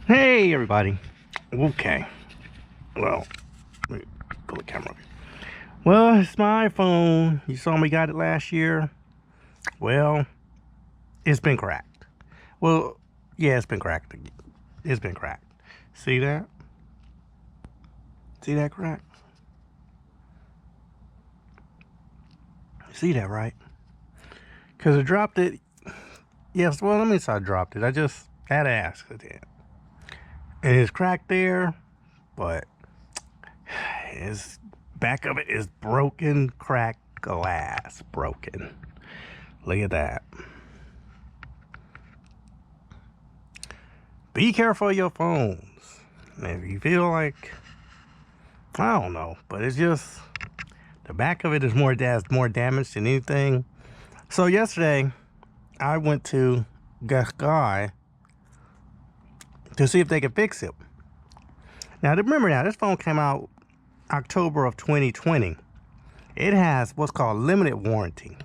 Hey everybody. Okay. Well, let me pull the camera up. Well, it's my iPhone. You saw me got it last year. Well, it's been cracked. Well, yeah, it's been cracked. It's been cracked. See that? See that crack? See that, right? Because I dropped it. Yes, well, let me say I dropped it. I just had to ask it. And it's cracked there, but it's back of it is broken, cracked glass. Broken. Look at that. Be careful of your phones. If you feel like, I don't know, but it's just the back of it is more damaged than anything. So yesterday, I went to Guy to see if they could fix it. Now remember, this phone came out October of 2020. It has what's called limited warranty.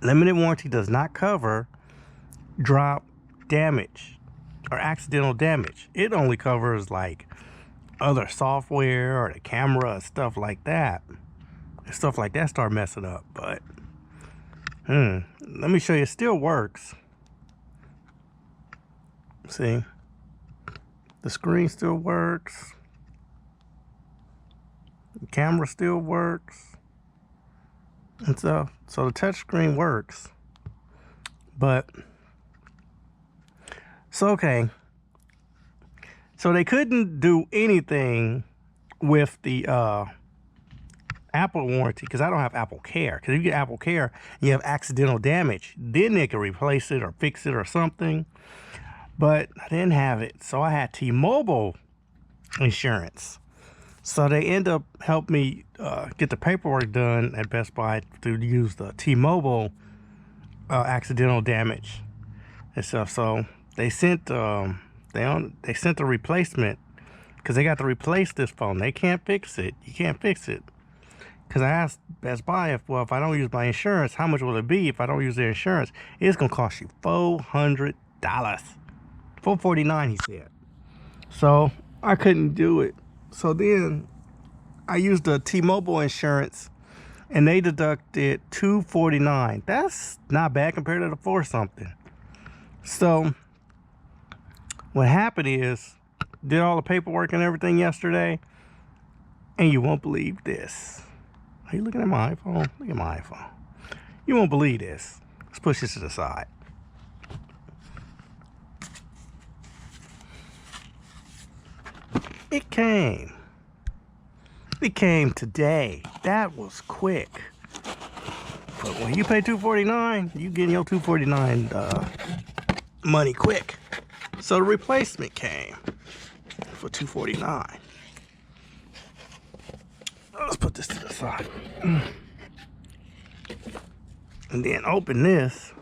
Limited warranty does not cover drop damage or accidental damage. It only covers like other software or the camera and stuff like that. And stuff like that start messing up. But let me show you. It still works. See, the screen still works. The camera still works. And so the touch screen works. But okay. So they couldn't do anything with the Apple warranty because I don't have Apple Care. Because if you get Apple Care, you have accidental damage. Then they can replace it or fix it or something. But I didn't have it, so I had T-Mobile insurance. So they end up helping me get the paperwork done at Best Buy to use the T-Mobile accidental damage and stuff. So they sent they sent a replacement because they got to replace this phone. They can't fix it. You can't fix it. Because I asked Best Buy if I don't use my insurance, how much will it be if I don't use their insurance? It's gonna cost you $400. $449, he said. So I couldn't do it. So then I used the T-Mobile insurance, and they deducted $249. That's not bad compared to the $4 something. So what happened is, did all the paperwork and everything yesterday, and you won't believe this. Are you looking at my iPhone? Look at my iPhone. You won't believe this. Let's push this to the side. It came today. That was quick. But when you pay $249, you get your $249 money quick. So the replacement came for $249. Let's put this to the side. And then open this.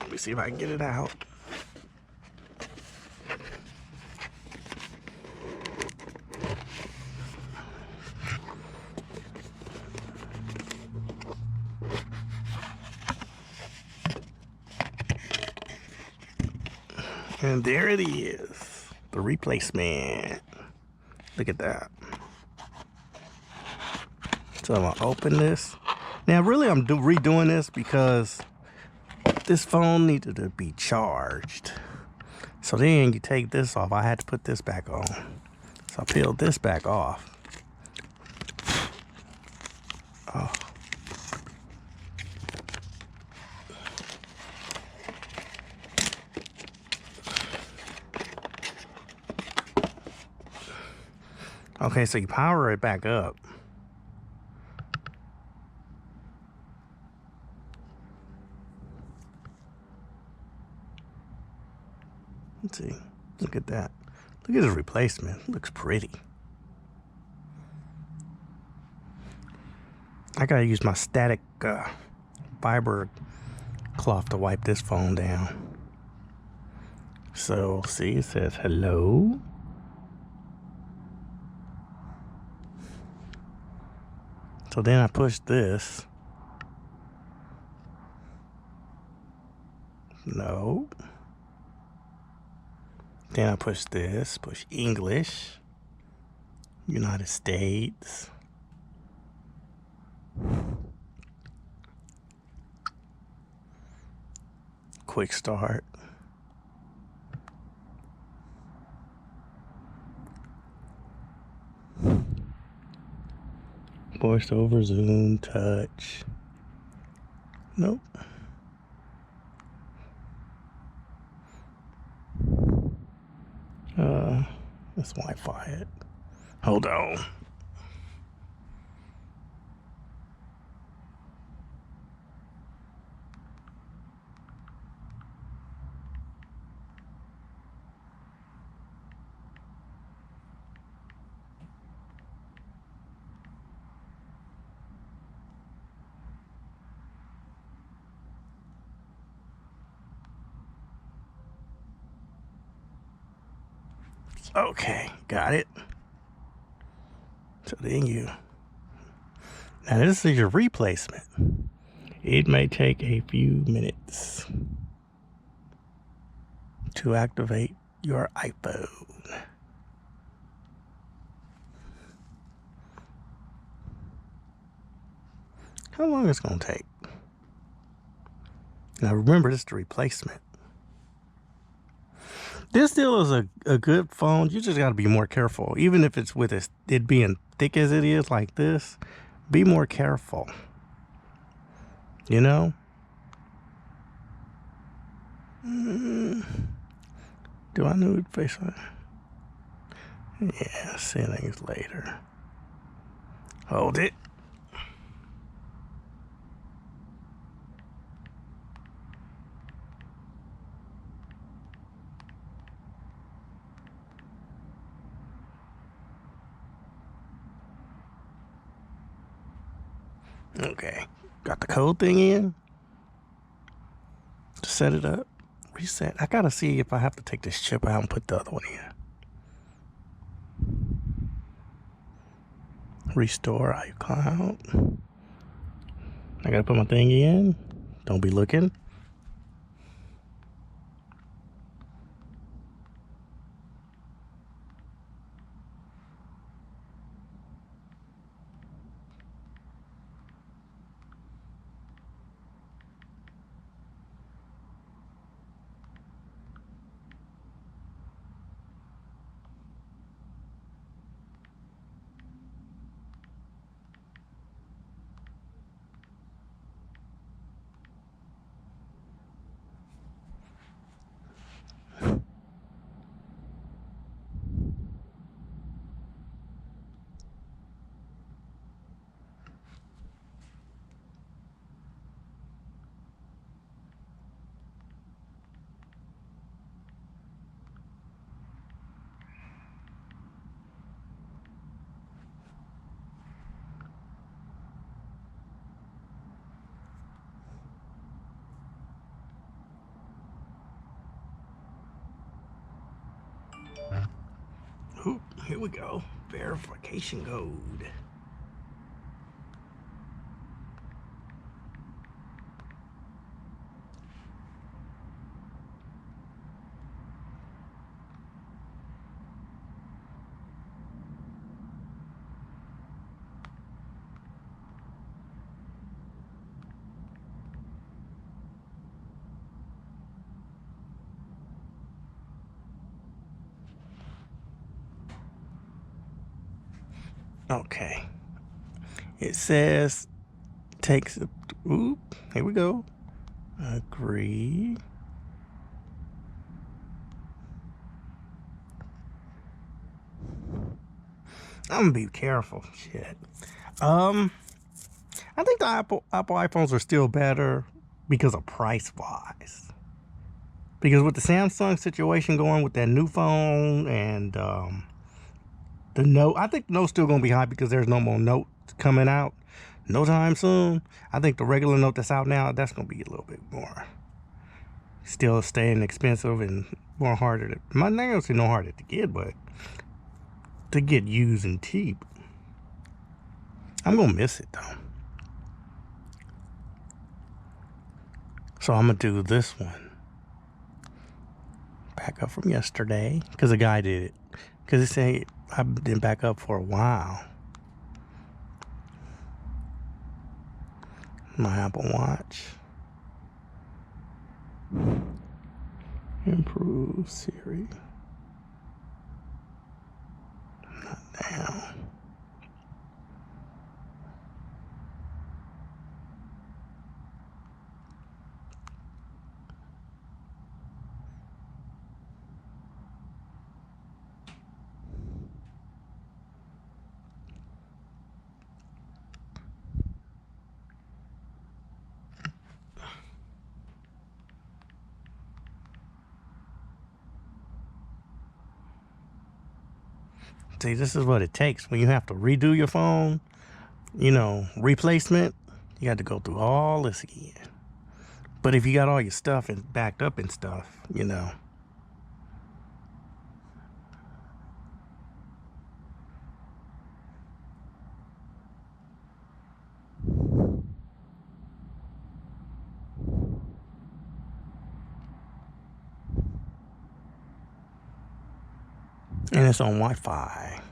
Let me see if I can get it out. And there it is, the replacement. Look at that. So I'm gonna open this. Now really I'm redoing this because this phone needed to be charged. So then you take this off. I had to put this back on. So I peeled this back off. Oh. Okay, so you power it back up. Let's see. Look at that. Look at his replacement. It looks pretty. I gotta use my static fiber cloth to wipe this phone down. So, see, it says hello. So then I push this. No. Then I push this, push English, United States. Quick start. Voice over, zoom, touch. Nope. Let's Wi-Fi it. Hold on. Okay, got it. So then now this is your replacement. It may take a few minutes to activate your iPhone. How long is it gonna take? Now remember, this is the replacement. This still is a good phone. You just gotta be more careful. Even if it's with it being thick as it is like this, be more careful. You know? Do I know face on? Yeah, settings later. Hold it. Okay, got the code thing in to set it up. Reset. I gotta see if I have to take this chip out and put the other one in. Restore iCloud. I gotta put my thing in. Don't be looking. Oop, here we go. Verification code. Okay. It says takes a, oop, here we go. Agree. I'm gonna be careful. Shit. I think the Apple iPhones are still better because of price wise. Because with the Samsung situation going with that new phone and the Note, I think the Note's still gonna be high because there's no more Note coming out no time soon. I think the regular Note that's out now, that's gonna be a little bit more, still staying expensive and more harder to, not necessarily no harder to get, but to get used and cheap. I'm gonna miss it though. So I'm gonna do this one. Back up from yesterday, because the guy did it. Because he said I've been back up for a while. My Apple Watch. Improve Siri. Not down. See, this is what it takes when you have to redo your phone, you know, replacement. You got to go through all this again. But if you got all your stuff and backed up and stuff, you know. And it's on Wi-Fi.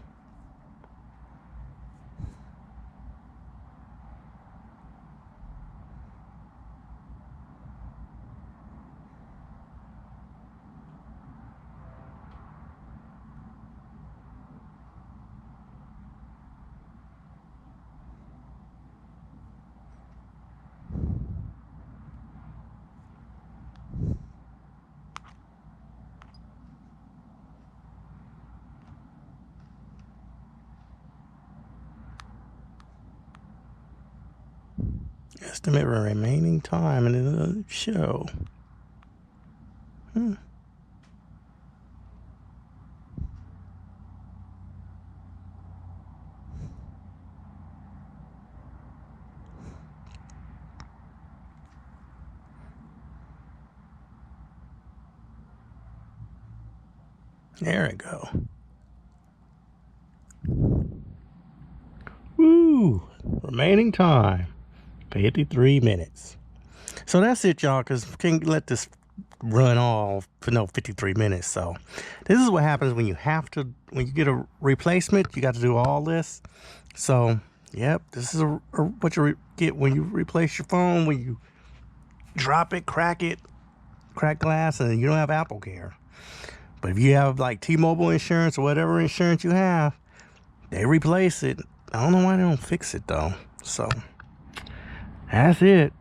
Estimate remaining time in the show. There we go. Woo! Remaining time, 53 minutes. So that's it, y'all, because can't let this run off for no 53 minutes. So this is what happens when you get a replacement, you got to do all this. So, yep, this is what you get when you replace your phone, when you drop it, crack glass, and you don't have Apple Care. But if you have like T-Mobile insurance or whatever insurance you have, they replace it. I don't know why they don't fix it though. So that's it.